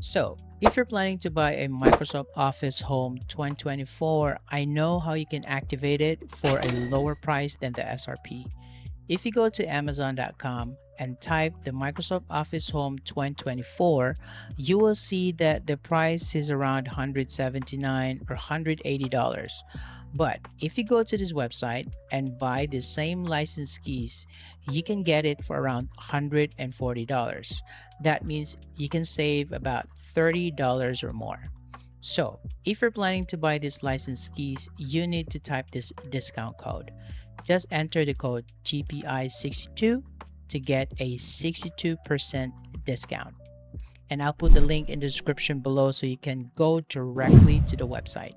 So, if you're planning to buy a Microsoft Office Home 2024, I know how you can activate it for a lower price than the SRP. If you go to Amazon.com and type the Microsoft Office Home 2024, you will see that the price is around $179 or $180. But if you go to this website and buy the same license keys, you can get it for around $140. That means you can save about $30 or more. So, if you're planning to buy these license keys, you need to type this discount code. Just enter the code GPI62 to get a 62% discount. And I'll put the link in the description below so you can go directly to the website.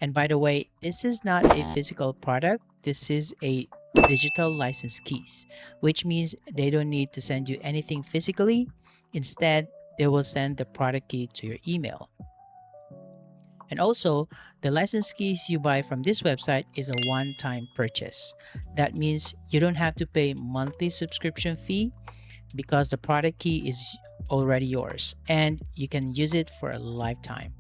And by the way, this is not a physical product, this is a digital license keys, which means they don't need to send you anything physically. Instead, they will send the product key to your email. And also, the license keys you buy from this website is a one-time purchase. That means you don't have to pay monthly subscription fee because the product key is already yours and you can use it for a lifetime.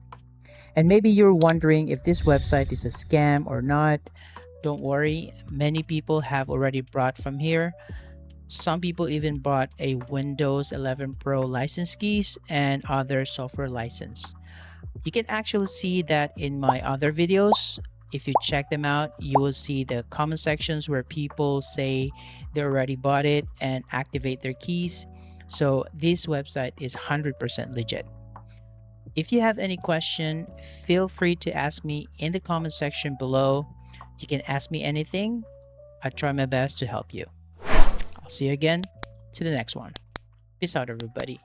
And maybe you're wondering if this website is a scam or not. Don't worry, many people have already bought from here. Some people even bought a Windows 11 Pro license keys and other software license. You can actually see that in my other videos. If you check them out, you will see the comment sections where people say they already bought it and activate their keys. So this website is 100% legit. If you have any question, feel free to ask me in the comment section below. You can ask me anything. I try my best to help you. I'll see you again to the next one. Peace out, everybody.